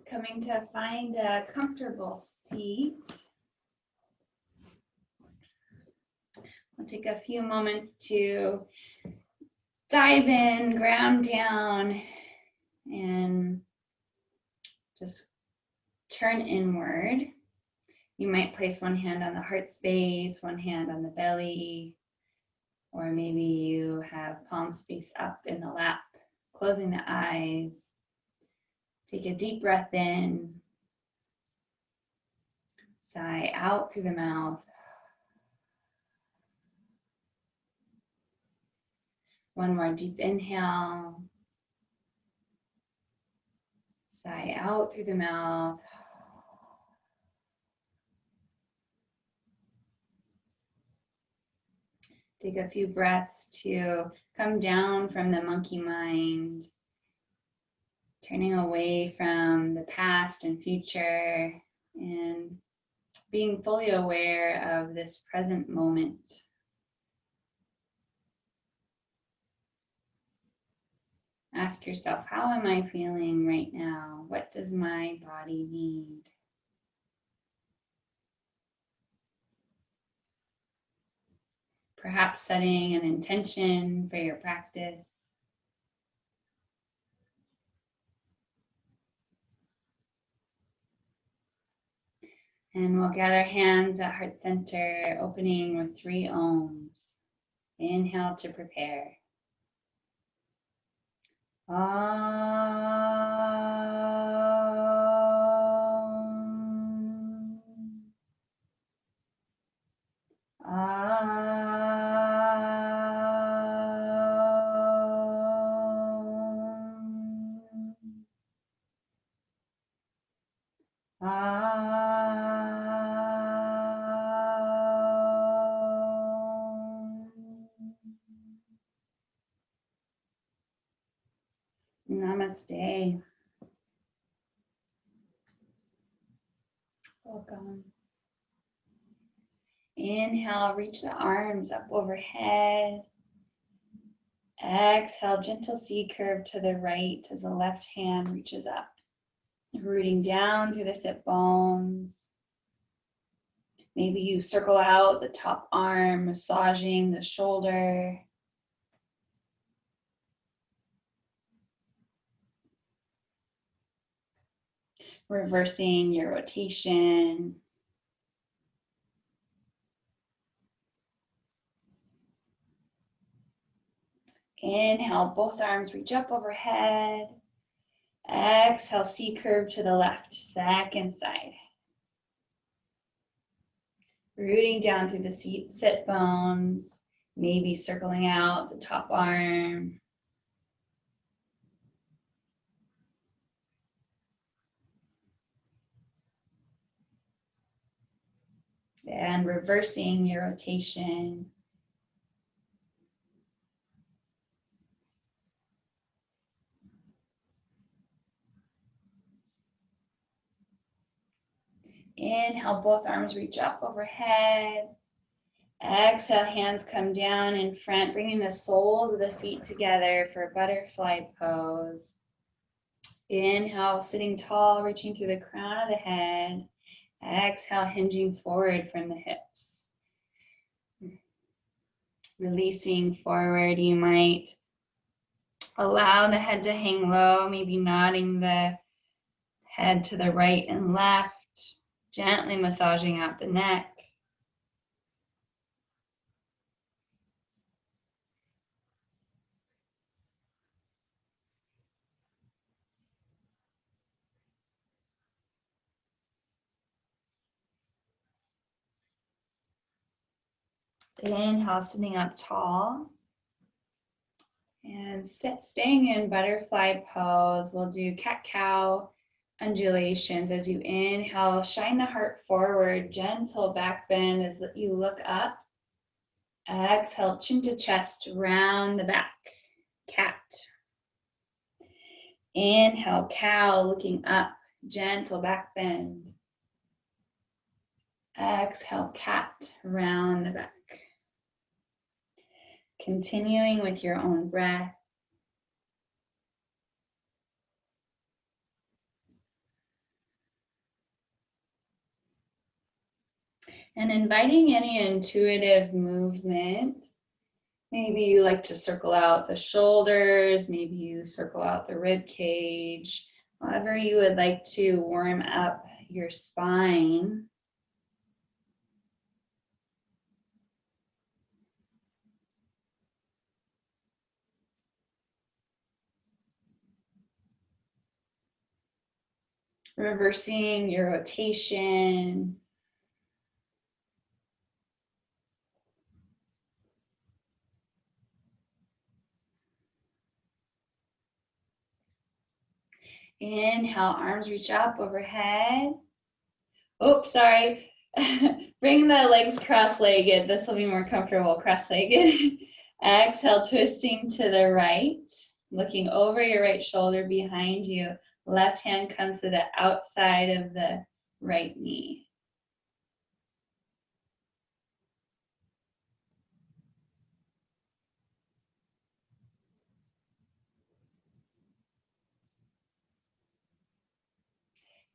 Coming to find a comfortable seat. We'll take a few moments to dive in, ground down, and just turn inward. You might place one hand on the heart space, one hand on the belly, or maybe you have palms face up in the lap, closing the eyes. Take a deep breath in, sigh out through the mouth. One more deep inhale, sigh out through the mouth. Take a few breaths to come down from the monkey mind, turning away from the past and future, and being fully aware of this present moment. Ask yourself, how am I feeling right now? What does my body need? Perhaps setting an intention for your practice. And we'll gather hands at heart center, opening with 3 ohms. Inhale to prepare. Namaste. Welcome. Inhale, reach the arms up overhead. Exhale, gentle C curve to the right as the left hand reaches up. Rooting down through the sit bones. Maybe you circle out the top arm, massaging the shoulder. Reversing your rotation. Inhale, both arms reach up overhead. Exhale, C curve to the left, second side. Rooting down through the sit bones, maybe circling out the top arm. And reversing your rotation. Inhale, both arms reach up overhead. Exhale, hands come down in front, bringing the soles of the feet together for butterfly pose. Inhale, sitting tall, reaching through the crown of the head. Exhale, hinging forward from the hips. Releasing forward, you might allow the head to hang low, maybe nodding the head to the right and left, gently massaging out the neck. Inhale, sitting up tall. And staying in butterfly pose, we'll do cat-cow undulations. As you inhale, shine the heart forward, gentle back bend as you look up. Exhale, chin to chest, round the back, cat. Inhale, cow, looking up, gentle back bend. Exhale, cat, round the back. Continuing with your own breath. And inviting any intuitive movement. Maybe you like to circle out the shoulders, maybe you circle out the rib cage, however you would like to warm up your spine. Reversing your rotation. Inhale, arms reach up overhead. Oops, sorry. Bring the legs cross-legged. This will be more comfortable cross-legged. Exhale, twisting to the right. Looking over your right shoulder behind you. Left hand comes to the outside of the right knee.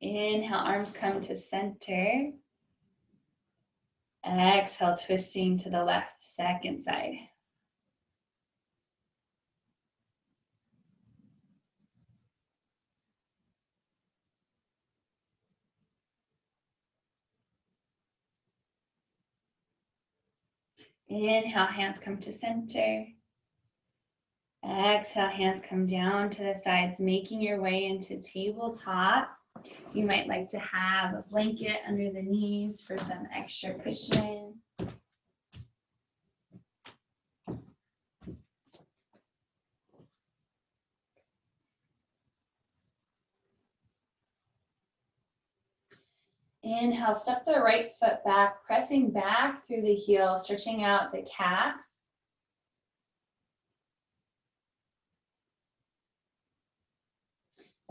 Inhale, arms come to center. Exhale, twisting to the left, second side. Inhale, hands come to center. Exhale, hands come down to the sides, making your way into tabletop. You might like to have a blanket under the knees for some extra cushion. Inhale, step the right foot back, pressing back through the heel, stretching out the calf.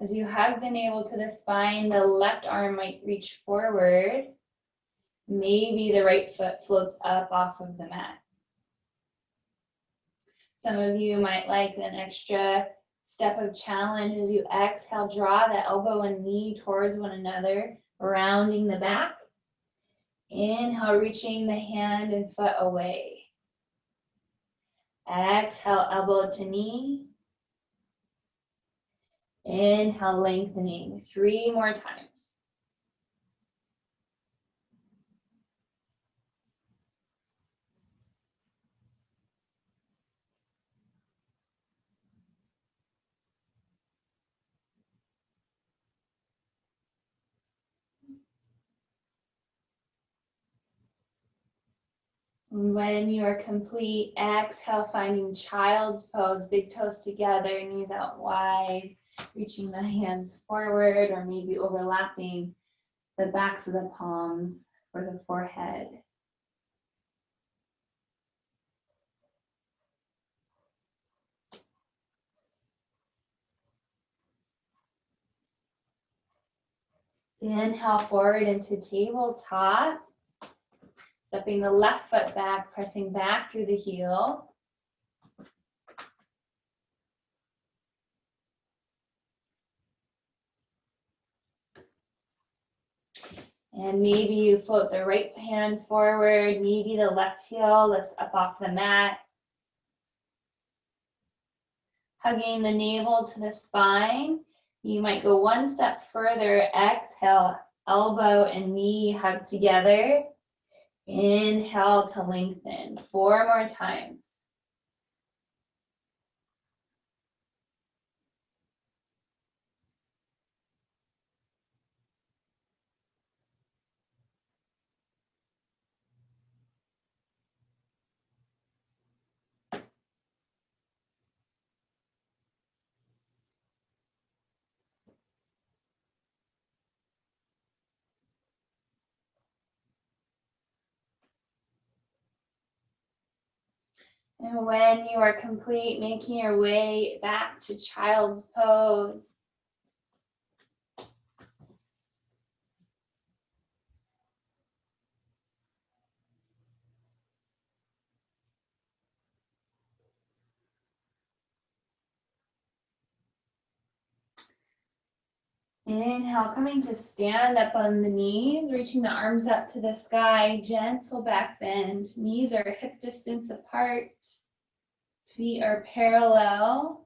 As you hug the navel to the spine, the left arm might reach forward. Maybe the right foot floats up off of the mat. Some of you might like an extra step of challenge as you exhale, draw the elbow and knee towards one another, rounding the back. Inhale, reaching the hand and foot away. Exhale, elbow to knee. Inhale, lengthening. 3 more times. When you are complete, exhale, finding child's pose, big toes together, knees out wide, reaching the hands forward or maybe overlapping the backs of the palms for the forehead. Inhale forward into tabletop. Stepping the left foot back, pressing back through the heel. And maybe you float the right hand forward, maybe the left heel lifts up off the mat. Hugging the navel to the spine. You might go one step further, exhale, elbow and knee hug together. Inhale to lengthen. 4 more times. And when you are complete, making your way back to child's pose. Inhale, coming to stand up on the knees, reaching the arms up to the sky, gentle back bend. Knees are hip distance apart. Feet are parallel.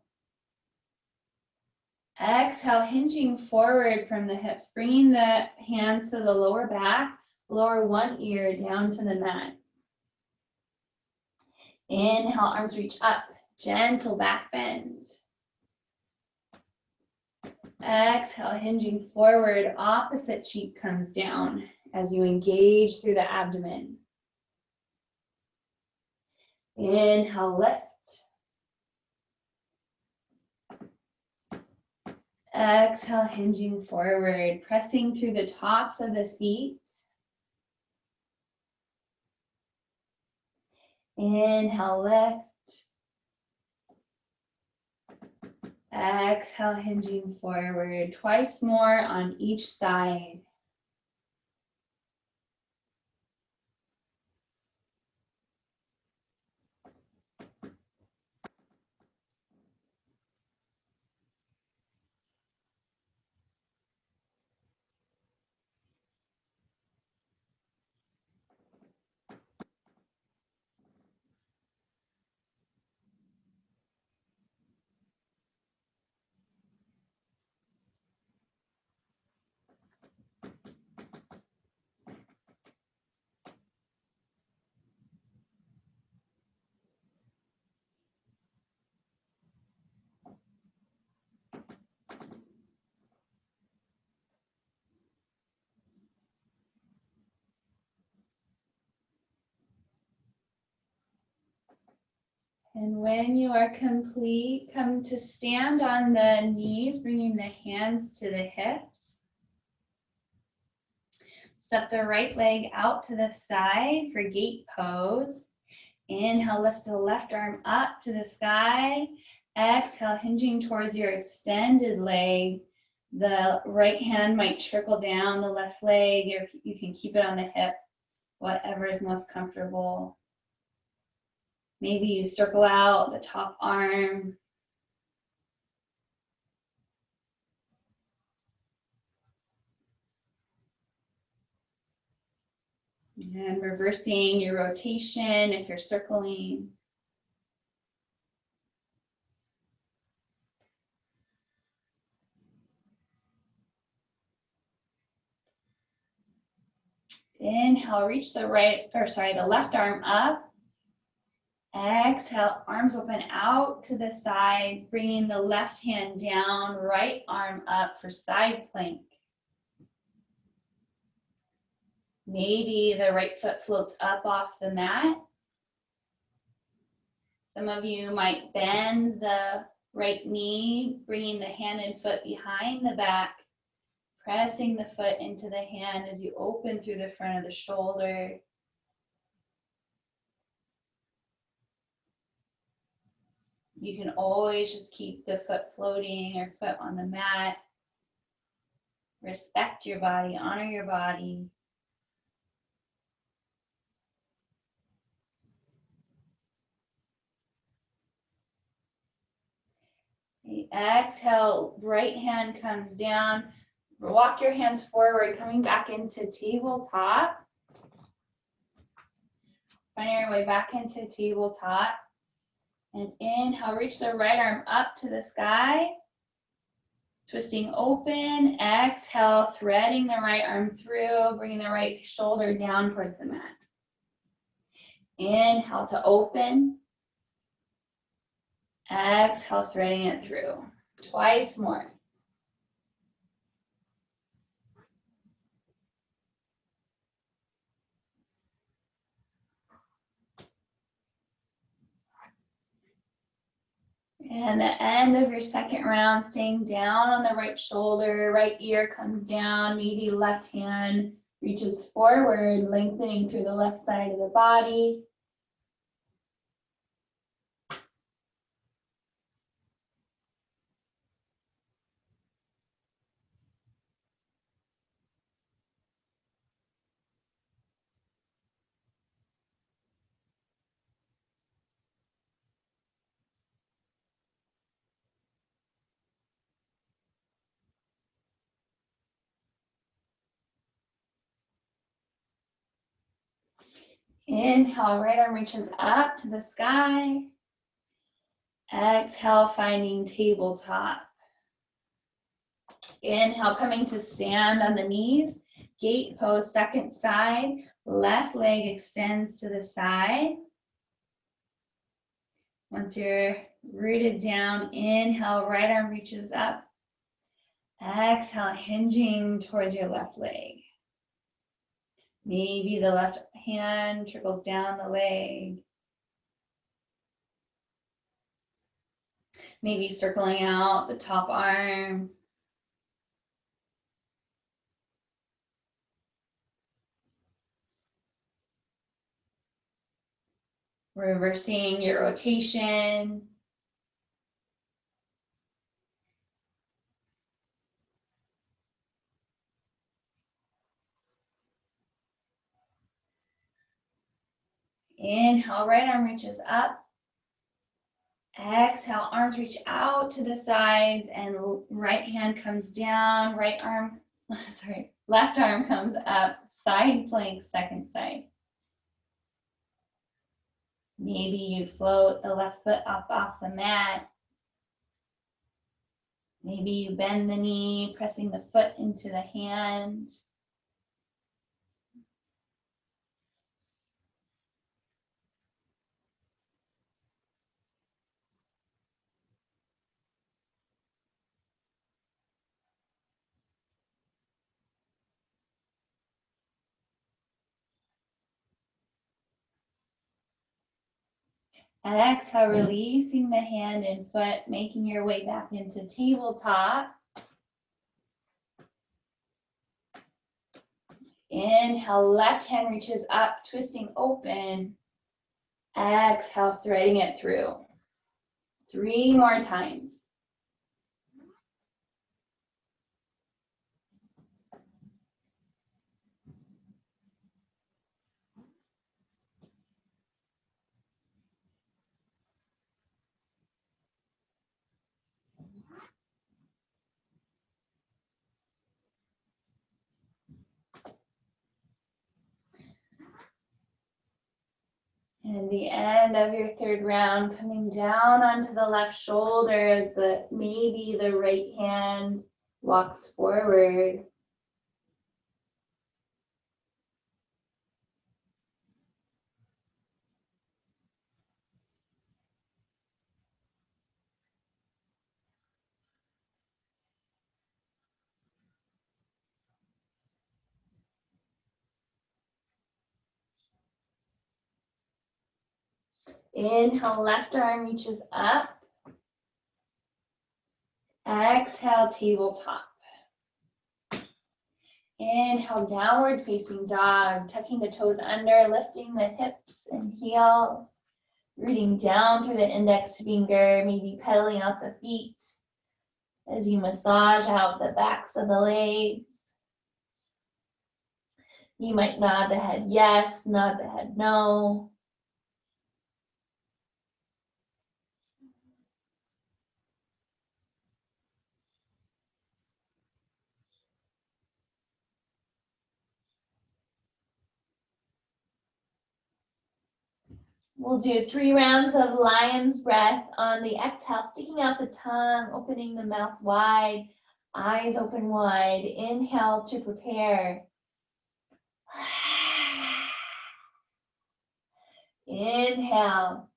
Exhale, hinging forward from the hips, bringing the hands to the lower back, lower one ear down to the mat. Inhale, arms reach up, gentle back bend. Exhale, hinging forward, opposite cheek comes down as you engage through the abdomen. Inhale, lift. Exhale, hinging forward, pressing through the tops of the feet. Inhale, lift. Exhale, hinging forward, twice more on each side. And when you are complete, come to stand on the knees, bringing the hands to the hips. Step the right leg out to the side for gate pose. Inhale, lift the left arm up to the sky. Exhale, hinging towards your extended leg. The right hand might trickle down the left leg, or you can keep it on the hip, whatever is most comfortable. Maybe you circle out the top arm. And reversing your rotation if you're circling. Inhale, reach the left arm up. Exhale, arms open out to the sides, bringing the left hand down, right arm up for side plank. Maybe the right foot floats up off the mat. Some of you might bend the right knee, bringing the hand and foot behind the back, pressing the foot into the hand as you open through the front of the shoulder. You can always just keep the foot floating or foot on the mat. Respect your body, honor your body. Exhale, right hand comes down. Walk your hands forward, coming back into tabletop. Find your way back into tabletop. And inhale, reach the right arm up to the sky. Twisting open. Exhale, threading the right arm through, bringing the right shoulder down towards the mat. Inhale to open. Exhale, threading it through. Twice more. And the end of your second round, staying down on the right shoulder, right ear comes down, maybe left hand reaches forward, lengthening through the left side of the body. Inhale, right arm reaches up to the sky. Exhale, finding tabletop. Inhale, coming to stand on the knees. Gate pose, second side. Left leg extends to the side. Once you're rooted down, inhale, right arm reaches up. Exhale, hinging towards your left leg. Maybe the left hand trickles down the leg. Maybe circling out the top arm. Reversing your rotation. Inhale, right arm reaches up. Exhale, arms reach out to the sides and right hand comes down, left arm comes up, side plank, second side. Maybe you float the left foot up off the mat. Maybe you bend the knee, pressing the foot into the hand. And exhale, releasing the hand and foot, making your way back into tabletop. Inhale, left hand reaches up, twisting open. Exhale, threading it through. 3 more times. And the end of your third round, coming down onto the left shoulder as maybe the right hand walks forward. Inhale, left arm reaches up. Exhale, tabletop. Inhale, downward facing dog, tucking the toes under, lifting the hips and heels, rooting down through the index finger, maybe pedaling out the feet as you massage out the backs of the legs. You might nod the head yes, nod the head no. We'll do 3 rounds of lion's breath on the exhale, sticking out the tongue, opening the mouth wide, eyes open wide. Inhale to prepare. Inhale.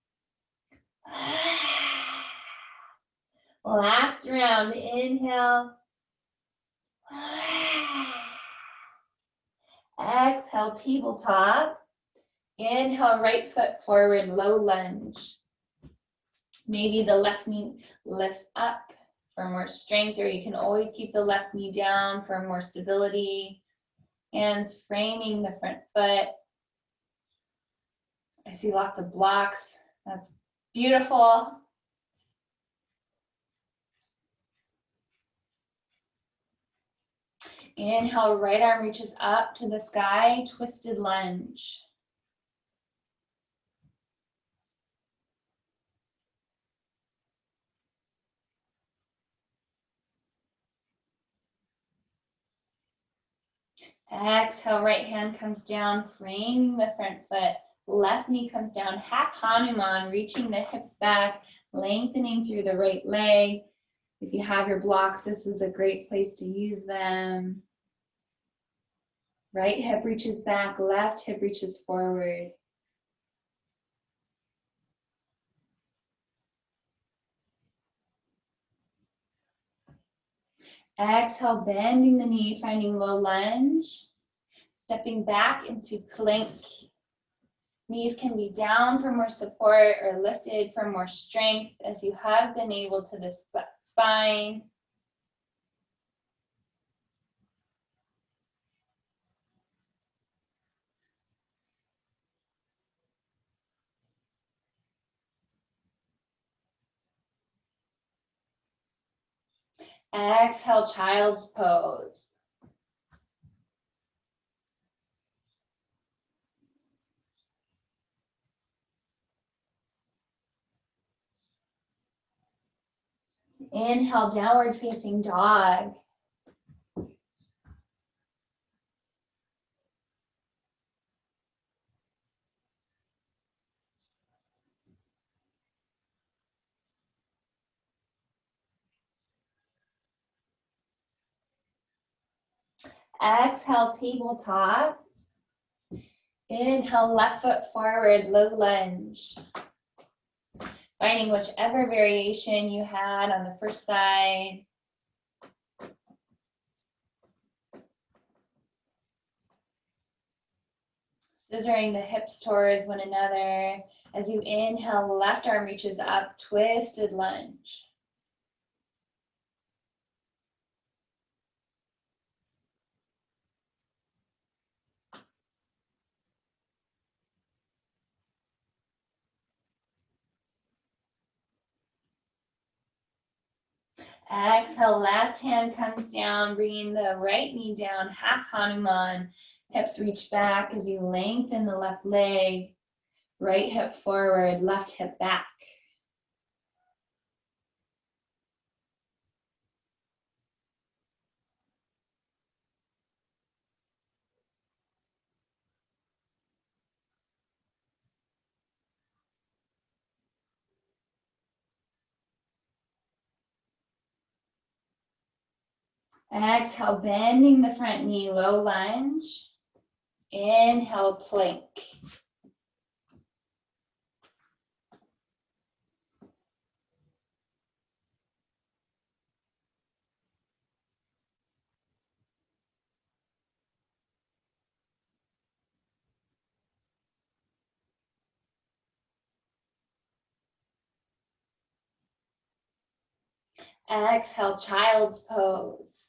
Last round. Inhale. Exhale, tabletop. Inhale, right foot forward, low lunge. Maybe the left knee lifts up for more strength, or you can always keep the left knee down for more stability. Hands framing the front foot. I see lots of blocks. That's beautiful. Inhale, right arm reaches up to the sky, twisted lunge. Exhale, right hand comes down, framing the front foot, left knee comes down, half Hanuman, reaching the hips back, lengthening through the right leg. If you have your blocks, this is a great place to use them. Right hip reaches back, left hip reaches forward. Exhale, bending the knee, finding low lunge. Stepping back into plank. Knees can be down for more support or lifted for more strength as you hug the navel to the spine. Exhale, child's pose. Inhale, downward facing dog. Exhale, tabletop. Inhale, left foot forward, low lunge. Finding whichever variation you had on the first side. Scissoring the hips towards one another. As you inhale, left arm reaches up, twisted lunge. Exhale, left hand comes down, bringing the right knee down, half Hanuman. Hips reach back as you lengthen the left leg. Right hip forward, left hip back. Exhale, bending the front knee, low lunge. Inhale, plank. Exhale, child's pose.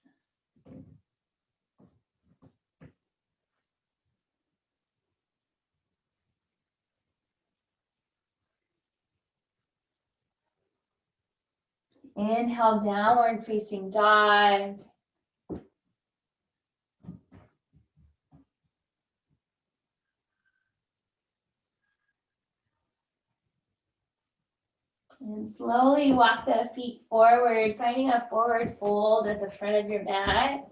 Inhale, downward facing dog. And slowly walk the feet forward, finding a forward fold at the front of your mat.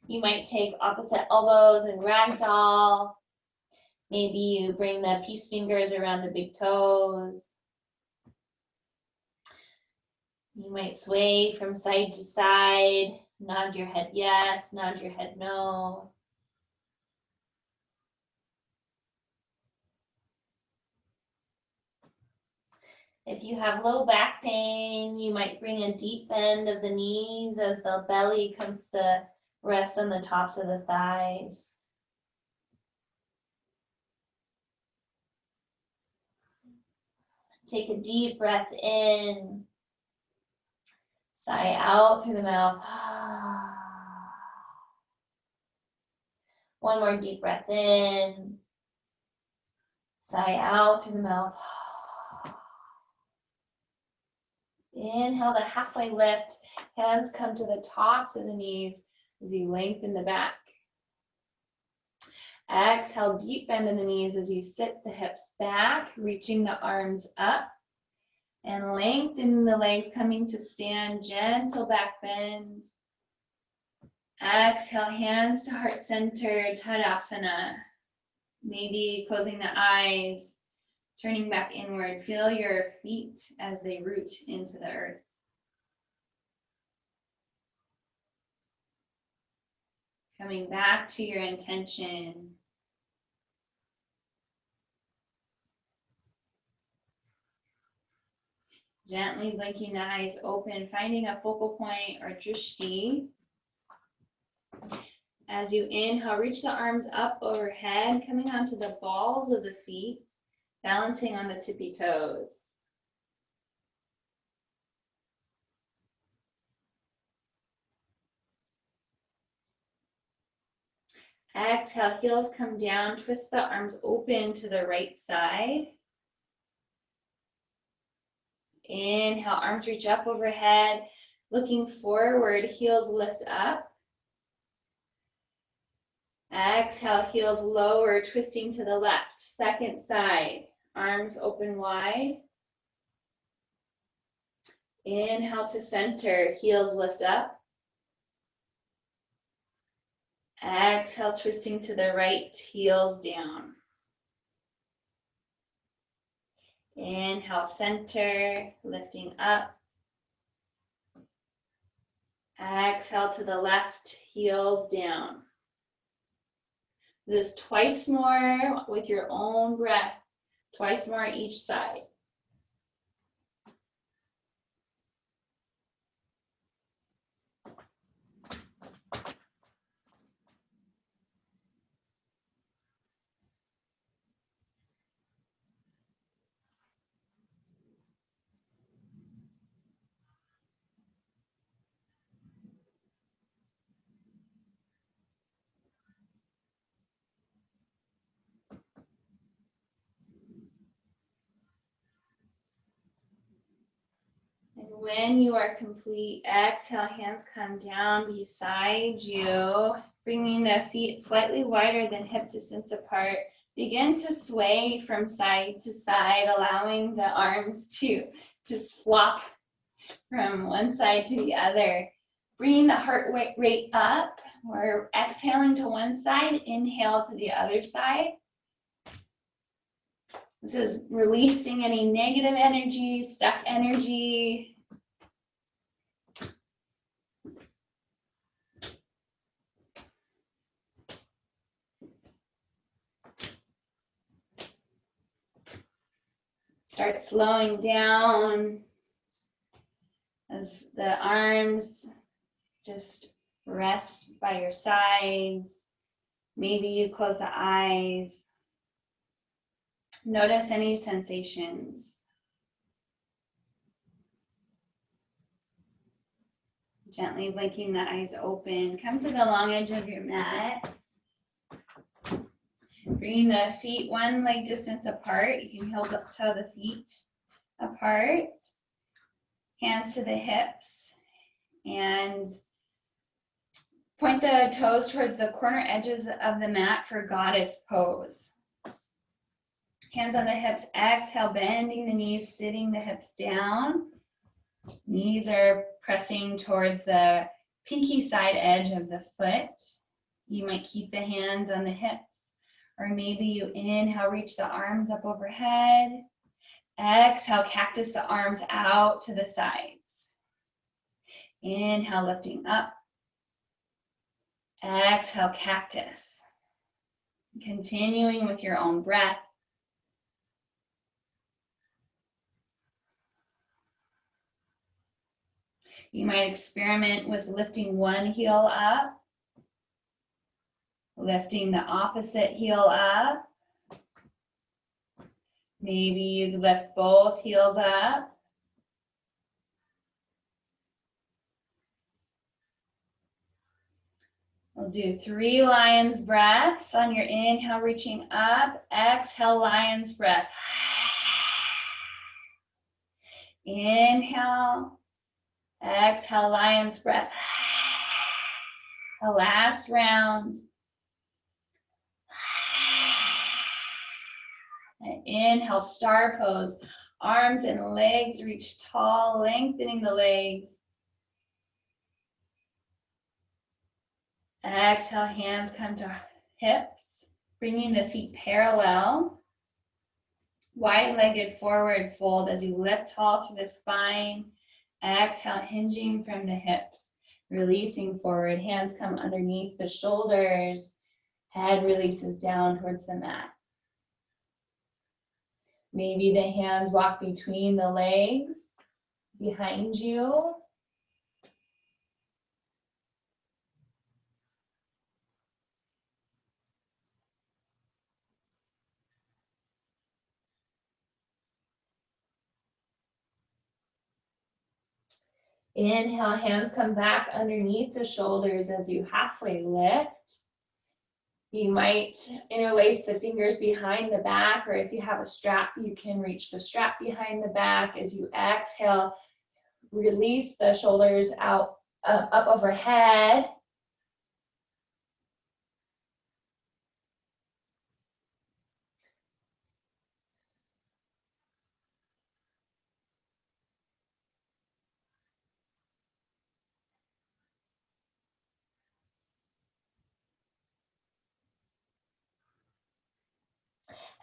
You might take opposite elbows and ragdoll. Maybe you bring the peace fingers around the big toes. You might sway from side to side. Nod your head yes, nod your head no. If you have low back pain, you might bring a deep bend of the knees as the belly comes to rest on the tops of the thighs. Take a deep breath in. Sigh out through the mouth. One more deep breath in. Sigh out through the mouth. Inhale the halfway lift. Hands come to the tops of the knees as you lengthen the back. Exhale, deep bend in the knees as you sit the hips back, reaching the arms up. And lengthen the legs, coming to stand, gentle back bend. Exhale, hands to heart center, Tadasana. Maybe closing the eyes, turning back inward. Feel your feet as they root into the earth. Coming back to your intention. Gently blinking the eyes open, finding a focal point or drishti. As you inhale, reach the arms up overhead, coming onto the balls of the feet, balancing on the tippy toes. Exhale, heels come down, twist the arms open to the right side. Inhale, arms reach up overhead, looking forward, heels lift up. Exhale, heels lower, twisting to the left. Second side, arms open wide. Inhale to center, heels lift up. Exhale, twisting to the right, heels down. Inhale, center, lifting up. Exhale to the left, heels down. This twice more with your own breath, twice more each side. And when you are complete, exhale, hands come down beside you, bringing the feet slightly wider than hip distance apart. Begin to sway from side to side, allowing the arms to just flop from one side to the other. Bringing the heart rate up. We're exhaling to one side, inhale to the other side. This is releasing any negative energy, stuck energy. Start slowing down as the arms just rest by your sides. Maybe you close the eyes. Notice any sensations. Gently blinking the eyes open. Come to the long edge of your mat. Bringing the feet one leg distance apart. You can heel toe the feet apart. Hands to the hips. And point the toes towards the corner edges of the mat for goddess pose. Hands on the hips, exhale, bending the knees, sitting the hips down. Knees are pressing towards the pinky side edge of the foot. You might keep the hands on the hips, or maybe you inhale, reach the arms up overhead. Exhale, cactus the arms out to the sides. Inhale, lifting up. Exhale, cactus. Continuing with your own breath. You might experiment with lifting one heel up, lifting the opposite heel up. Maybe you lift both heels up. We'll do 3 lion's breaths. On your inhale, reaching up. Exhale, lion's breath. Inhale. Exhale, lion's breath. The last round. And inhale, star pose. Arms and legs reach tall, lengthening the legs. Exhale, hands come to hips. Bringing the feet parallel. Wide-legged forward fold as you lift tall through the spine. Exhale, hinging from the hips. Releasing forward. Hands come underneath the shoulders. Head releases down towards the mat. Maybe the hands walk between the legs, behind you. Inhale, hands come back underneath the shoulders as you halfway lift. You might interlace the fingers behind the back, or if you have a strap, you can reach the strap behind the back. As you exhale, release the shoulders out, up overhead.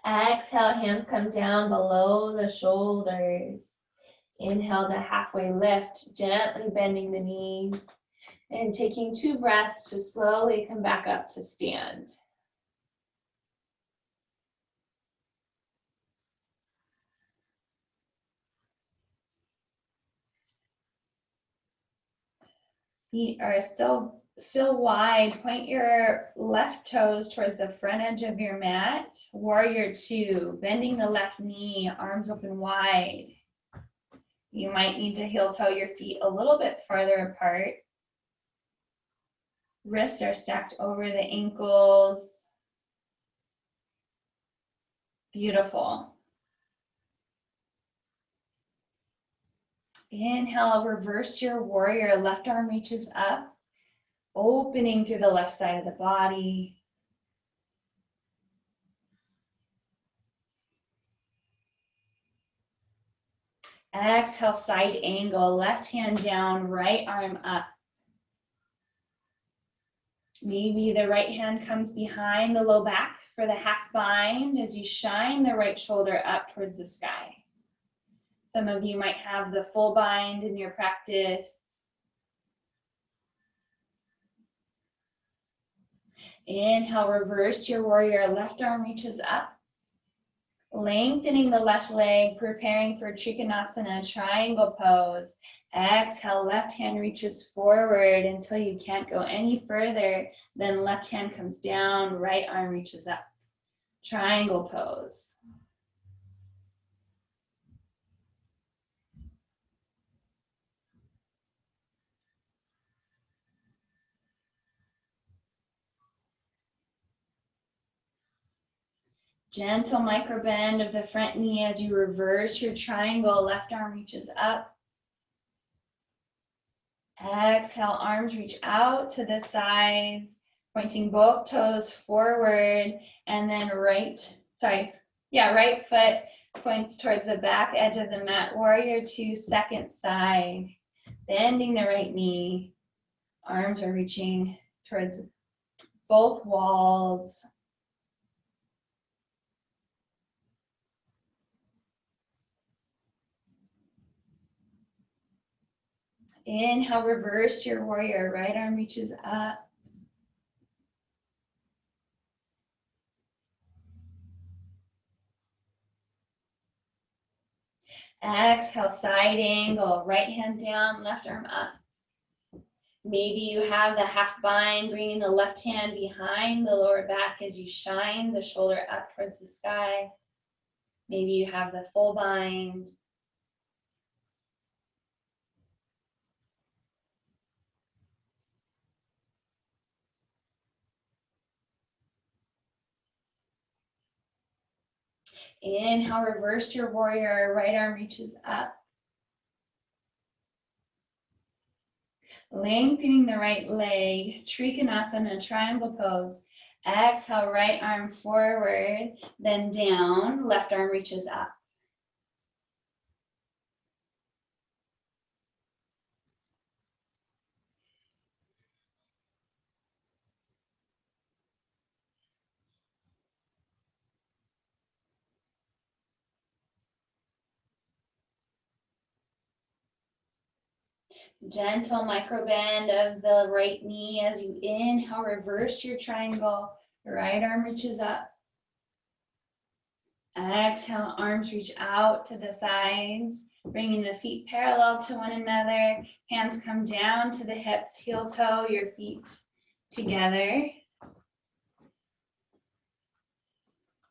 Exhale, hands come down below the shoulders. Inhale to halfway lift, gently bending the knees, and taking 2 breaths to slowly come back up to stand. Feet are still wide. Point your left toes towards the front edge of your mat. Warrior 2, bending the left knee, arms open wide. You might need to heel toe your feet a little bit farther apart. Wrists are stacked over the ankles. Beautiful. Inhale, reverse your warrior. Left arm reaches up, opening through the left side of the body. Exhale, side angle. Left hand down, right arm up. Maybe the right hand comes behind the low back for the half bind as you shine the right shoulder up towards the sky. Some of you might have the full bind in your practice. Inhale, reverse your warrior. Left arm reaches up. Lengthening the left leg, preparing for Trikonasana, triangle pose. Exhale, left hand reaches forward until you can't go any further. Then left hand comes down, right arm reaches up. Triangle pose. Gentle micro bend of the front knee as you reverse your triangle. Left arm reaches up. Exhale, arms reach out to the sides, pointing both toes forward, and then right foot points towards the back edge of the mat. Warrior 2, second side. Bending the right knee. Arms are reaching towards both walls. Inhale, reverse your warrior. Right arm reaches up. Exhale, side angle. Right hand down, left arm up. Maybe you have the half bind, bringing the left hand behind the lower back as you shine the shoulder up towards the sky. Maybe you have the full bind. Inhale, reverse your warrior. Right arm reaches up. Lengthening the right leg. Trikonasana, triangle pose. Exhale, right arm forward, then down. Left arm reaches up. Gentle micro bend of the right knee as you inhale, reverse your triangle. Right arm reaches up. Exhale, arms reach out to the sides, bringing the feet parallel to one another. Hands come down to the hips, heel toe, your feet together.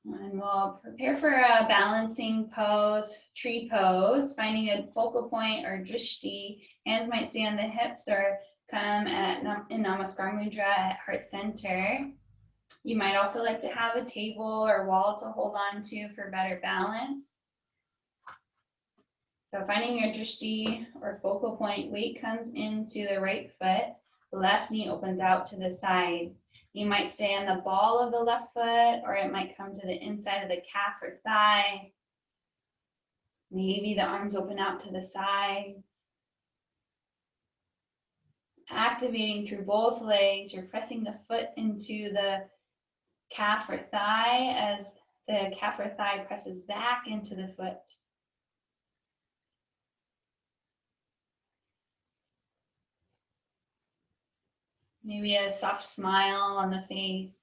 And we'll prepare for a balancing pose, tree pose, finding a focal point or drishti. Hands might stay on the hips or come in Namaskar Mudra at heart center. You might also like to have a table or wall to hold on to for better balance. So finding your drishti or focal point, weight comes into the right foot, left knee opens out to the side. You might stay on the ball of the left foot, or it might come to the inside of the calf or thigh. Maybe the arms open out to the sides. Activating through both legs, you're pressing the foot into the calf or thigh as the calf or thigh presses back into the foot. Maybe a soft smile on the face.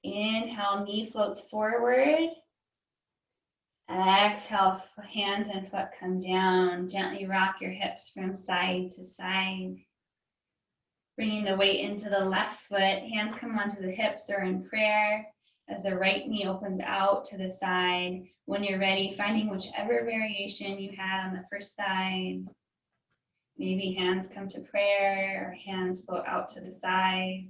Inhale, knee floats forward. Exhale, hands and foot come down. Gently rock your hips from side to side. Bringing the weight into the left foot. Hands come onto the hips or in prayer as the right knee opens out to the side. When you're ready, finding whichever variation you had on the first side. Maybe hands come to prayer or hands float out to the side.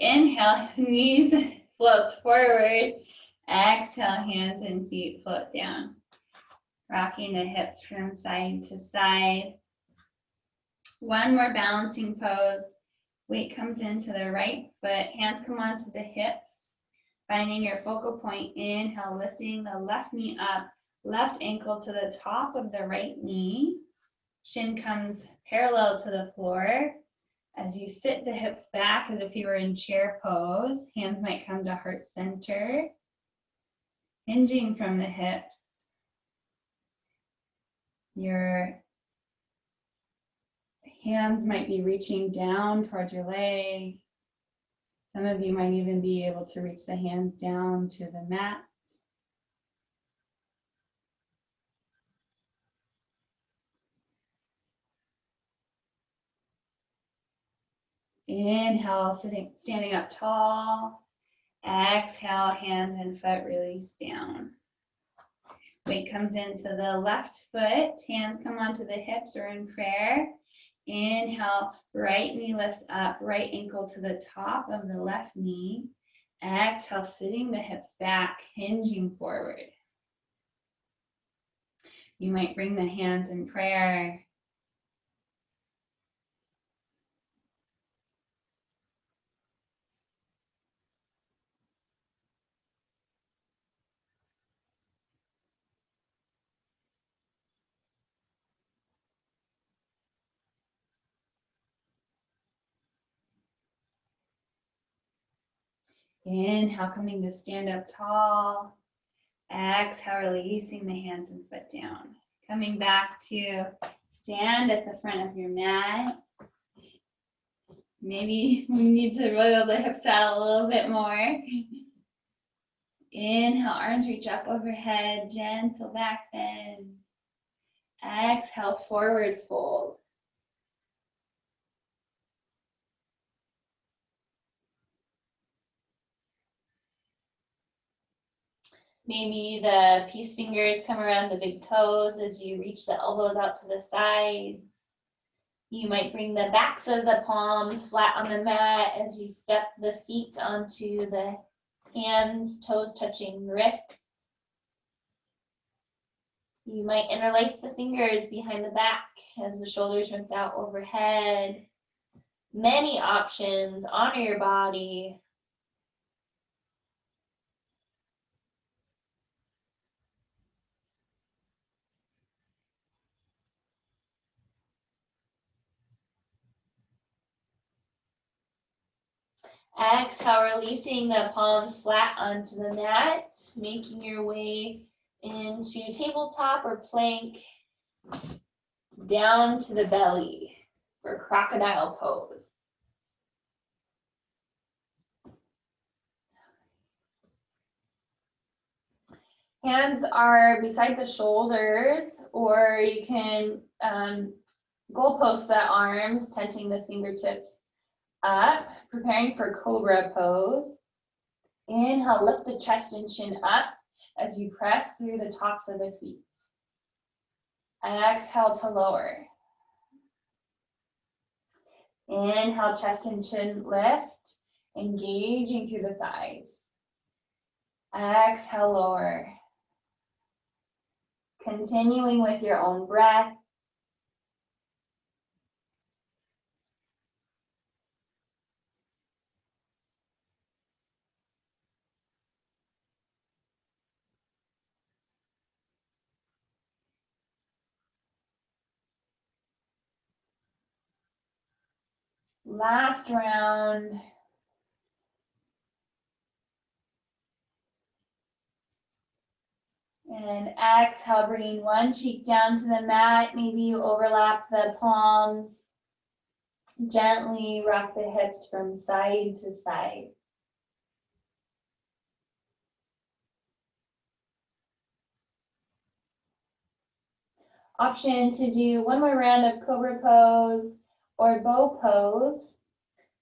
Inhale, knees floats forward. Exhale, hands and feet float down. Rocking the hips from side to side. One more balancing pose. Weight comes into the right foot. Hands come onto the hips. Finding your focal point. Inhale, lifting the left knee up. Left ankle to the top of the right knee. Shin comes parallel to the floor. As you sit the hips back as if you were in chair pose, hands might come to heart center, hinging from the hips. Your hands might be reaching down towards your leg. Some of you might even be able to reach the hands down to the mat. Inhale, standing up tall. Exhale, hands and foot release down. Weight comes into the left foot. Hands come onto the hips or in prayer. Inhale, right knee lifts up, right ankle to the top of the left knee. Exhale, sitting the hips back, hinging forward. You might bring the hands in prayer. Inhale, coming to stand up tall. Exhale, releasing the hands and foot down. Coming back to stand at the front of your mat. Maybe we need to wiggle the hips out a little bit more. Inhale, arms reach up overhead, gentle back bend. Exhale, forward fold. Maybe the peace fingers come around the big toes as you reach the elbows out to the sides. You might bring the backs of the palms flat on the mat as you step the feet onto the hands, toes touching wrists. You might interlace the fingers behind the back as the shoulders rinse out overhead. Many options. Honor your body. Exhale, releasing the palms flat onto the mat, making your way into tabletop or plank, down to the belly for crocodile pose. Hands are beside the shoulders, or you can goalpost the arms, tenting the fingertips up, preparing for cobra pose. Inhale, lift the chest and chin up as you press through the tops of the feet. Exhale to lower. Inhale, chest and chin lift, engaging through the thighs. Exhale, lower. Continuing with your own breath. Last round. And exhale, bringing one cheek down to the mat. Maybe you overlap the palms. Gently rock the hips from side to side. Option to do one more round of cobra pose or bow pose.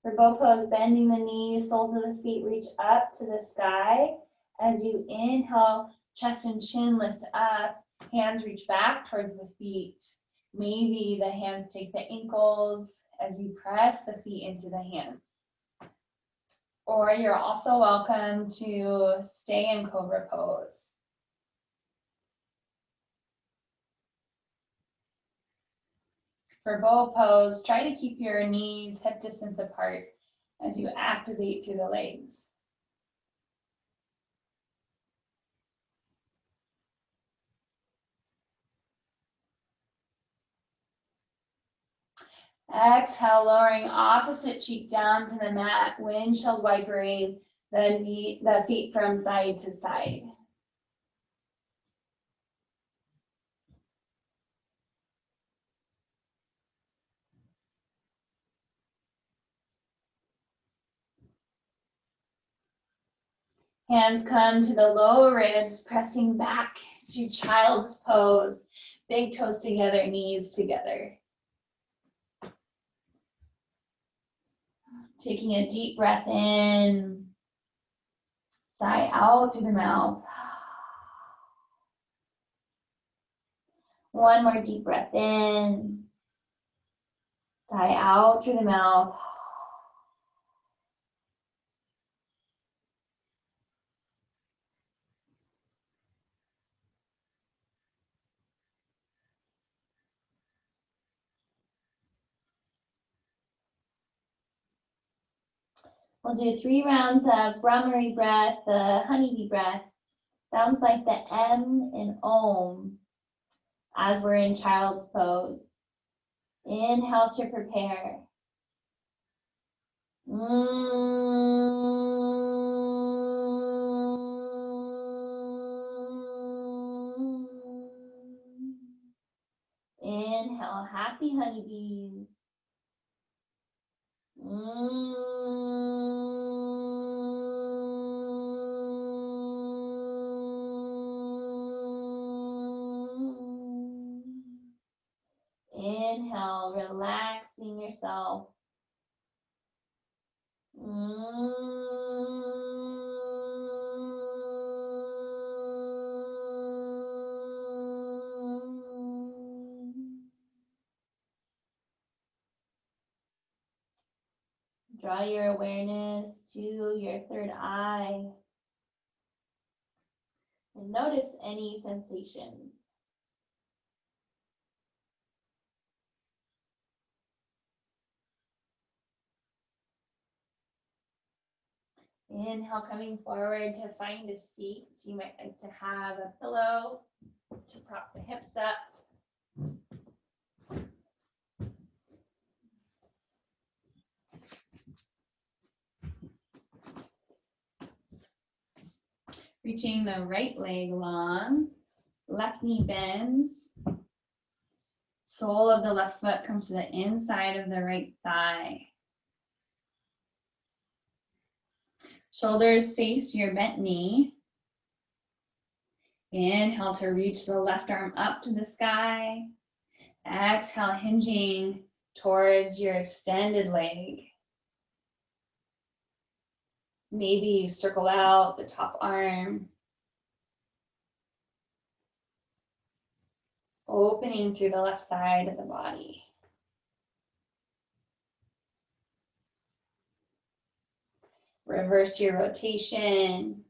For bow pose, bending the knees, soles of the feet reach up to the sky. As you inhale, chest and chin lift up, hands reach back towards the feet. Maybe the hands take the ankles as you press the feet into the hands. Or you're also welcome to stay in cobra pose. For bow pose, try to keep your knees hip distance apart as you activate through the legs. Exhale, lowering opposite cheek down to the mat, windshield wipering the feet from side to side. Hands come to the lower ribs, pressing back to child's pose. Big toes together, knees together. Taking a deep breath in, sigh out through the mouth. One more deep breath in, sigh out through the mouth. We'll do 3 rounds of Brahmari breath, the honeybee breath. Sounds like the M in Om as we're in child's pose. Inhale to prepare. Inhale, happy honeybees. Inhale, relaxing yourself. Draw your awareness to your third eye. And notice any sensations. Inhale, coming forward to find a seat. You might like to have a pillow to prop the hips up. Reaching the right leg long, left knee bends. Sole of the left foot comes to the inside of the right thigh. Shoulders face your bent knee. Inhale to reach the left arm up to the sky. Exhale, hinging towards your extended leg. Maybe you circle out the top arm. Opening through the left side of the body. Reverse your rotation.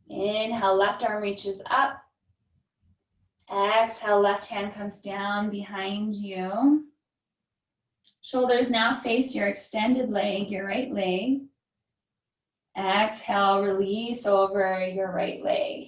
Inhale, left arm reaches up. Exhale, left hand comes down behind you. Shoulders now face your extended leg, your right leg. Exhale, release over your right leg.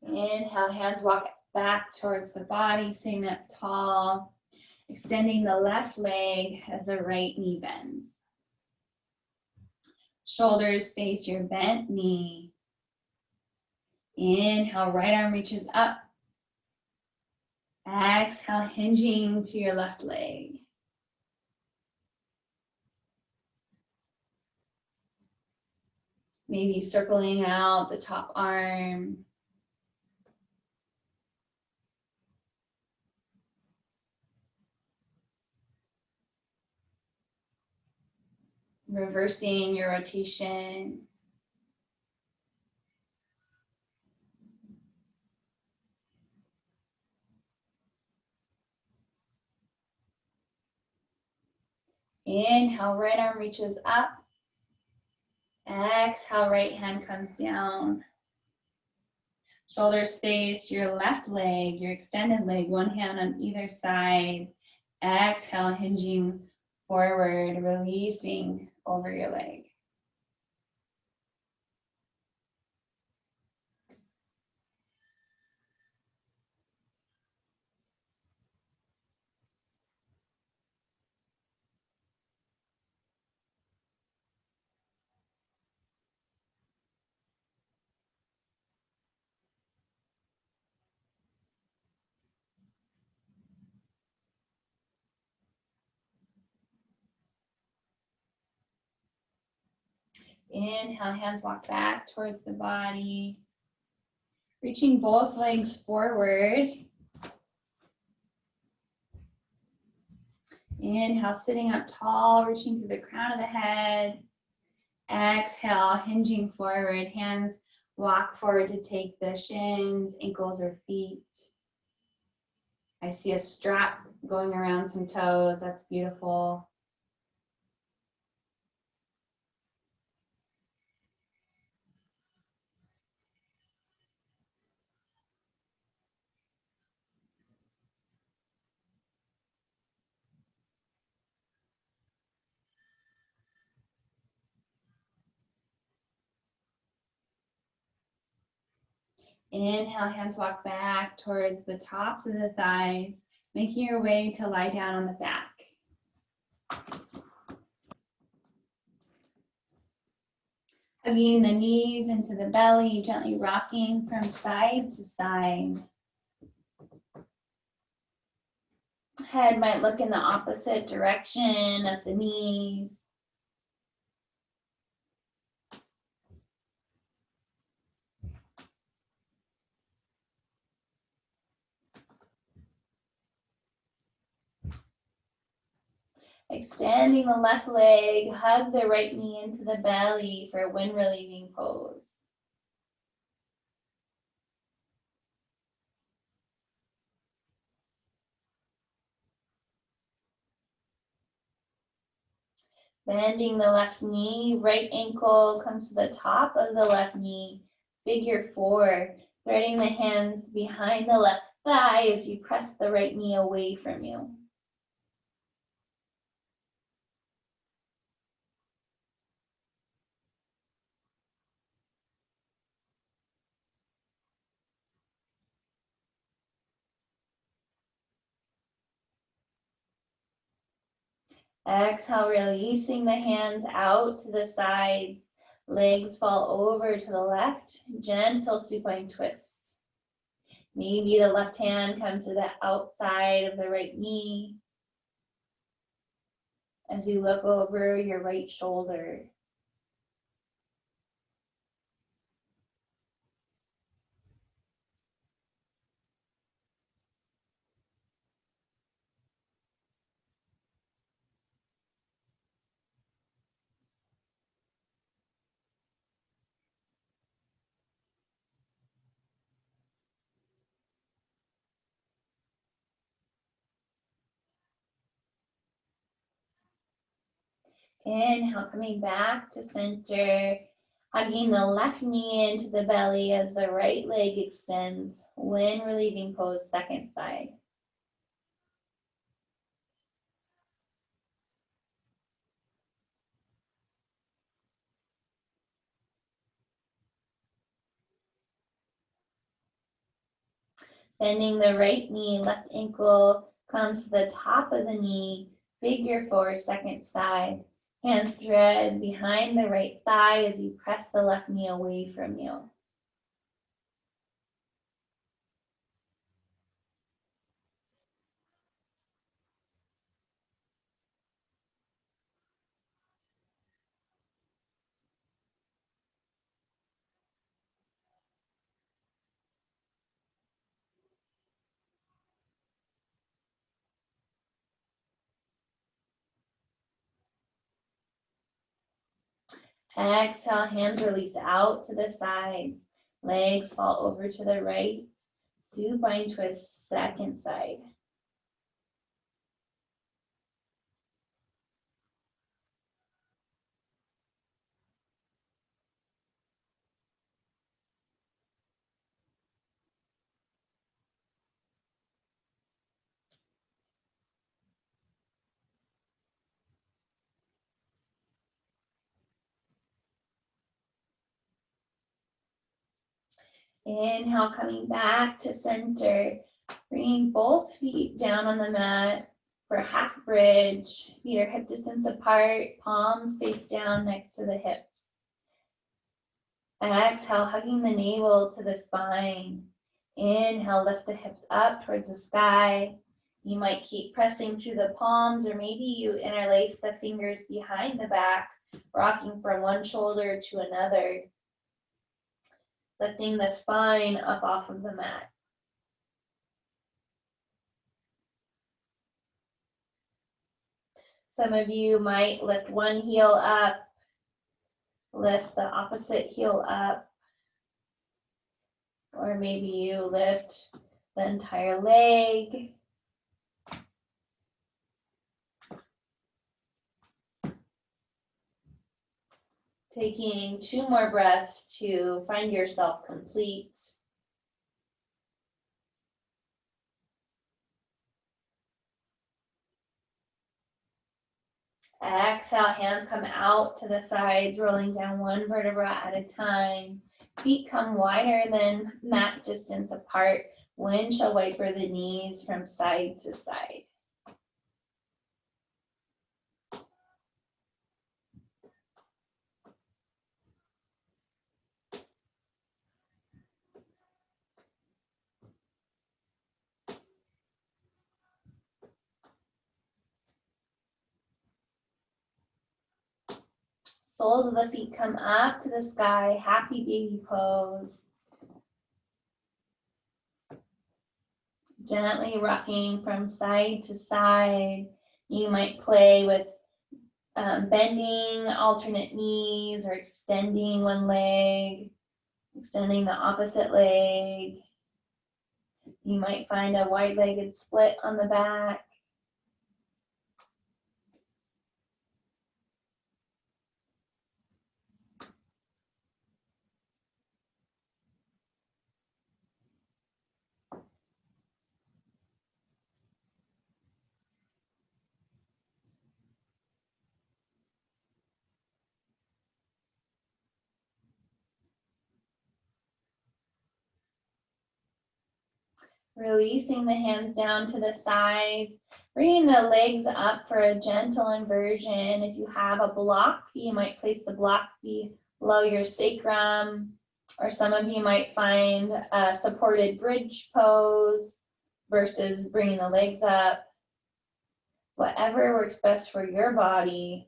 Inhale, hands walk back towards the body, sitting up tall, extending the left leg as the right knee bends. Shoulders face your bent knee. Inhale, right arm reaches up. Exhale, hinging to your left leg. Maybe circling out the top arm. Reversing your rotation. Inhale, right arm reaches up. Exhale, right hand comes down. Shoulders face your left leg, your extended leg, one hand on either side. Exhale, hinging forward, releasing over your leg. Inhale, hands walk back towards the body. Reaching both legs forward. Inhale, sitting up tall, reaching to the crown of the head. Exhale, hinging forward. Hands walk forward to take the shins, ankles, or feet. I see a strap going around some toes. That's beautiful. Inhale, hands walk back towards the tops of the thighs, making your way to lie down on the back. Hugging the knees into the belly, gently rocking from side to side. Head might look in the opposite direction of the knees. Extending the left leg, hug the right knee into the belly for wind relieving pose. Bending the left knee, right ankle comes to the top of the left knee, figure 4, threading the hands behind the left thigh as you press the right knee away from you. Exhale, releasing the hands out to the sides. Legs fall over to the left. Gentle supine twist. Maybe the left hand comes to the outside of the right knee as you look over your right shoulder. Inhale, coming back to center, hugging the left knee into the belly as the right leg extends. Wind relieving pose, second side. Bending the right knee, left ankle comes to the top of the knee, figure 4, second side. Hands thread behind the right thigh as you press the left knee away from you. Exhale, hands release out to the sides. Legs fall over to the right. Supine twist, second side. Inhale, coming back to center. Bringing both feet down on the mat for half bridge. Feet are hip distance apart, palms face down next to the hips. Exhale, hugging the navel to the spine. Inhale, lift the hips up towards the sky. You might keep pressing through the palms, or maybe you interlace the fingers behind the back, rocking from one shoulder to another, lifting the spine up off of the mat. Some of you might lift one heel up, lift the opposite heel up, or maybe you lift the entire leg. Taking 2 more breaths to find yourself complete. Exhale, hands come out to the sides, rolling down one vertebra at a time. Feet come wider than mat distance apart. Windshield wiper the knees from side to side. Soles of the feet come up to the sky, happy baby pose. Gently rocking from side to side. You might play with bending alternate knees or extending one leg, extending the opposite leg. You might find a wide-legged split on the back. Releasing the hands down to the sides, bringing the legs up for a gentle inversion. If you have a block, you might place the block below your sacrum, or some of you might find a supported bridge pose versus bringing the legs up. Whatever works best for your body.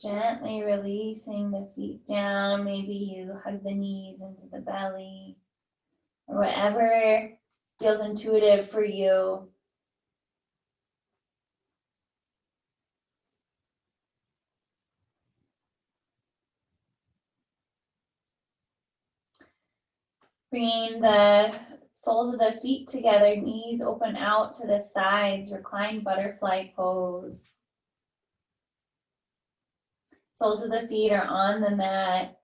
Gently releasing the feet down. Maybe you hug the knees into the belly, or whatever feels intuitive for you. Bringing the soles of the feet together, knees open out to the sides, reclined butterfly pose. Soles of the feet are on the mat,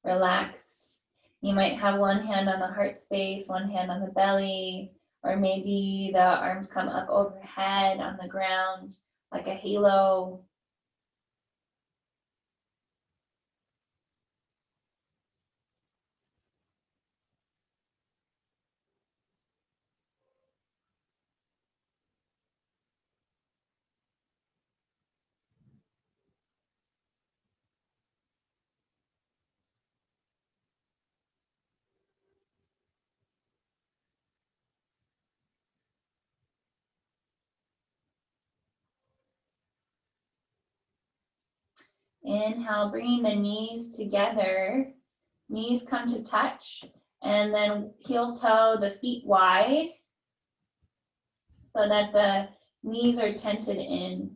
relaxed. You might have one hand on the heart space, one hand on the belly, or maybe the arms come up overhead on the ground like a halo. Inhale, bringing the knees together. Knees come to touch, and then heel toe the feet wide so that the knees are tented in.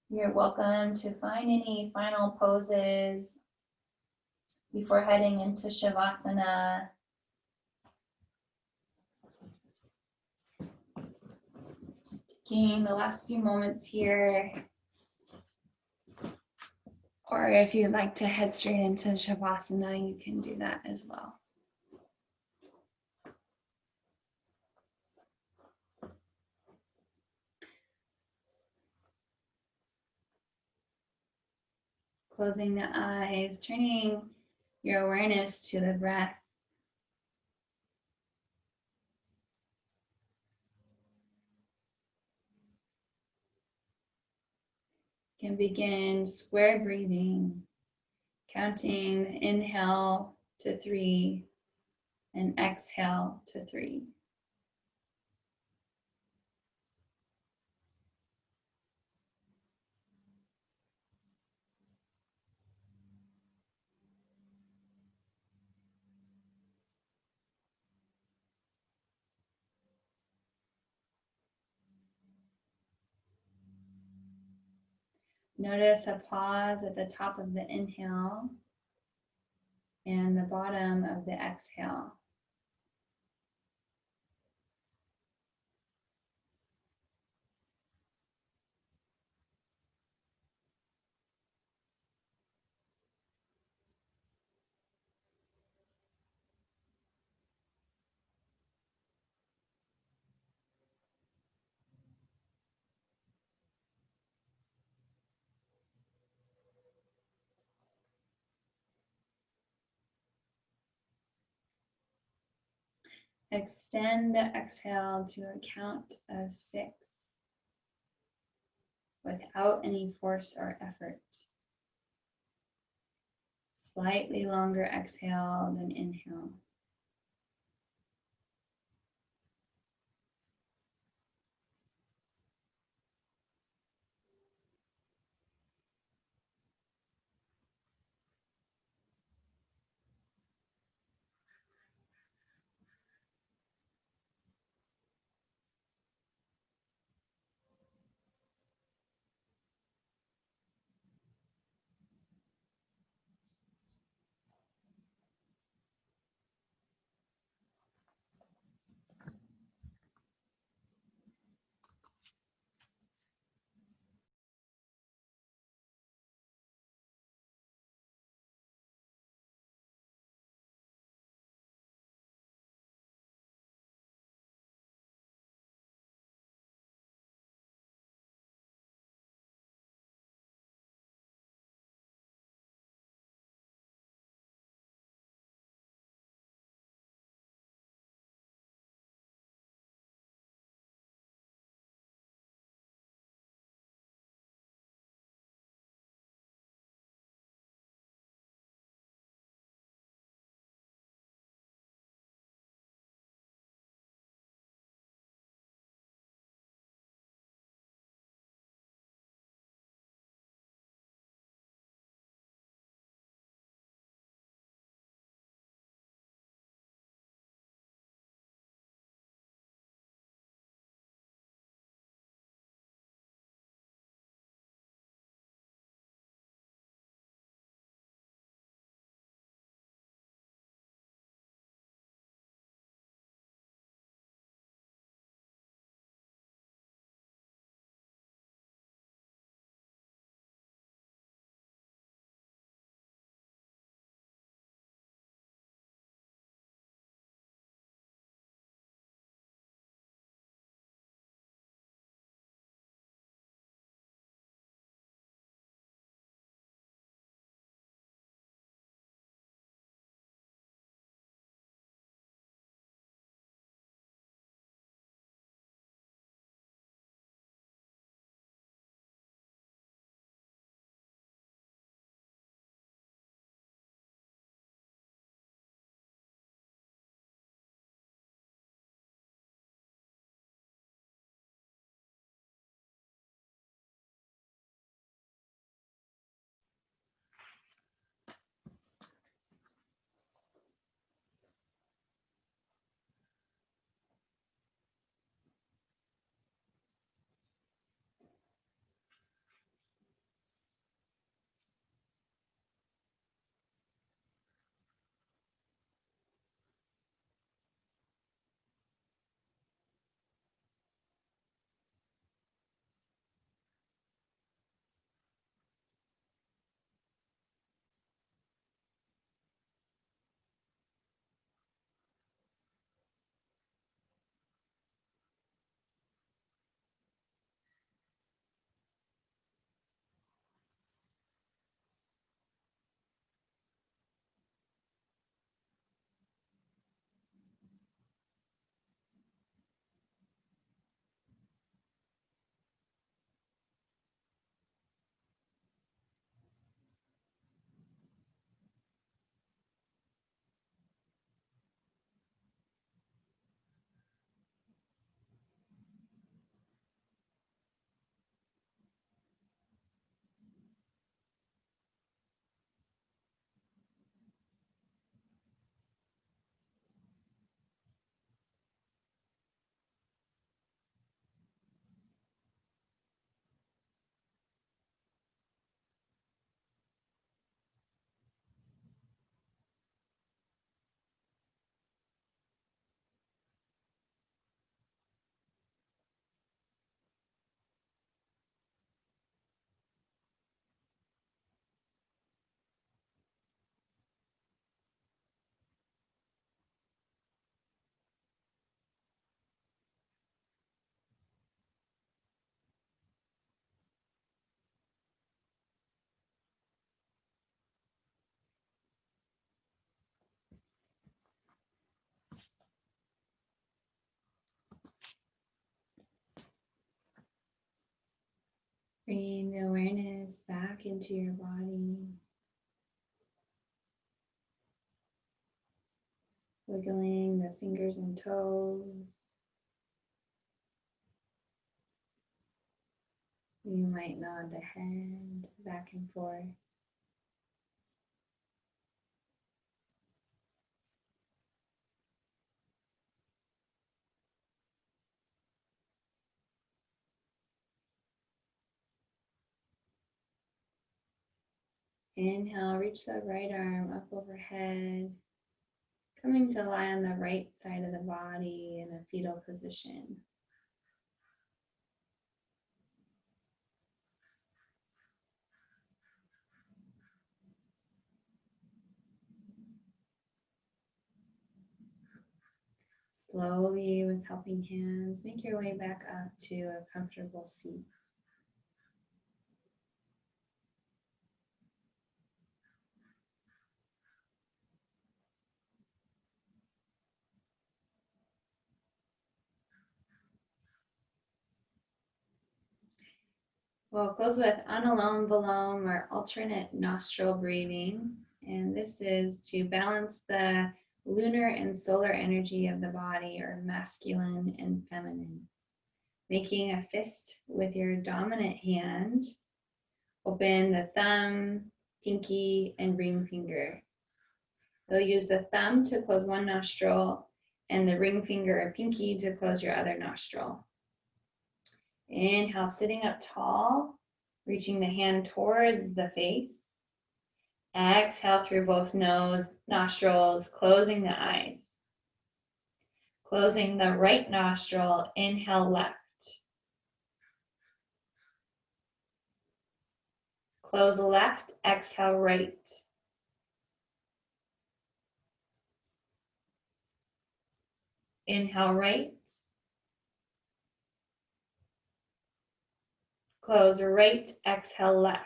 You're welcome to find any final poses before heading into Shavasana. Taking the last few moments here. Or if you'd like to head straight into Shavasana, you can do that as well. Closing the eyes, turning your awareness to the breath. You can begin square breathing, counting the inhale to 3 and exhale to 3. Notice a pause at the top of the inhale and the bottom of the exhale. Extend the exhale to a count of 6 without any force or effort. Slightly longer exhale than inhale. Bringing the awareness back into your body. Wiggling the fingers and toes. You might nod the head back and forth. Inhale, reach the right arm up overhead, coming to lie on the right side of the body in a fetal position. Slowly, with helping hands, make your way back up to a comfortable seat. We'll close with Anulom Vilom, or alternate nostril breathing. And this is to balance the lunar and solar energy of the body, or masculine and feminine. Making a fist with your dominant hand. Open the thumb, pinky, and ring finger. You'll use the thumb to close one nostril and the ring finger or pinky to close your other nostril. Inhale, sitting up tall, reaching the hand towards the face. Exhale through both nostrils, closing the eyes. Closing the right nostril, inhale left. Close left, exhale right. Inhale right. Close right, exhale left.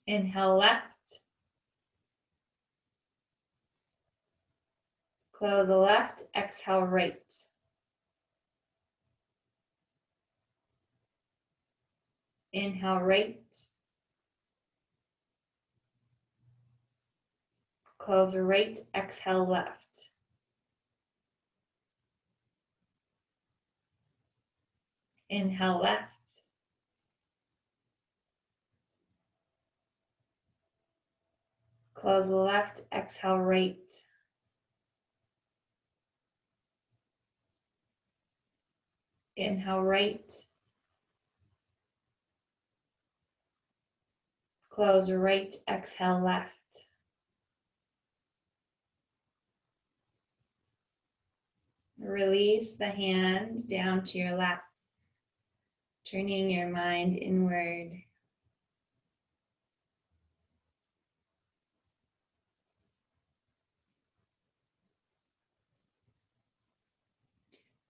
Inhale left. Close left, exhale right. Inhale right. Close right, exhale left. Inhale left. Close left, exhale right. Inhale right. Close right, exhale left. Release the hand down to your lap, turning your mind inward.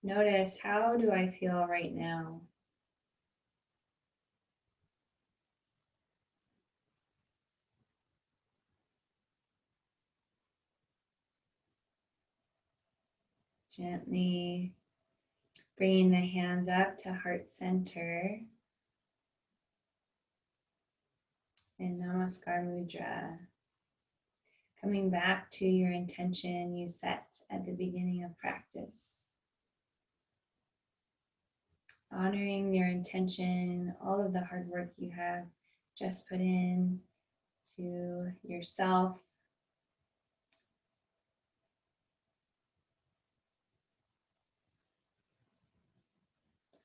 Notice, how do I feel right now? Gently bringing the hands up to heart center in Namaskar Mudra. Coming back to your intention you set at the beginning of practice. Honoring your intention, all of the hard work you have just put in to yourself.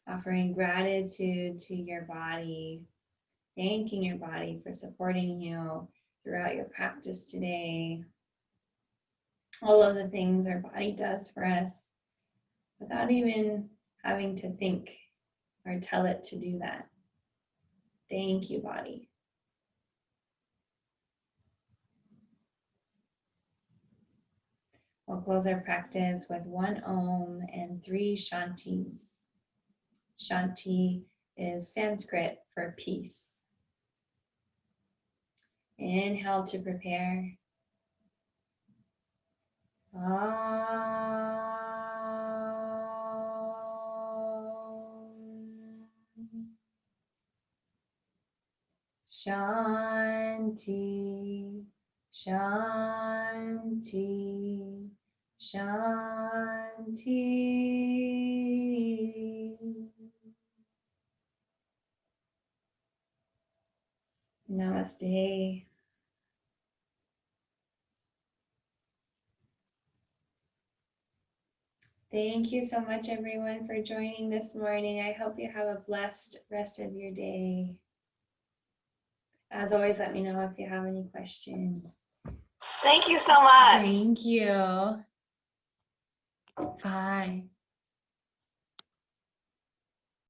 Offering gratitude to your body, thanking your body for supporting you throughout your practice today. All of the things our body does for us without even having to think or tell it to do that. Thank you, body. We'll close our practice with 1 Om and 3 Shantis. Shanti is Sanskrit for peace. Inhale to prepare. Ah. Shanti, Shanti, Shanti. Namaste. Thank you so much, everyone, for joining this morning. I hope you have a blessed rest of your day. As always, let me know if you have any questions. Thank you so much. Thank you. Bye.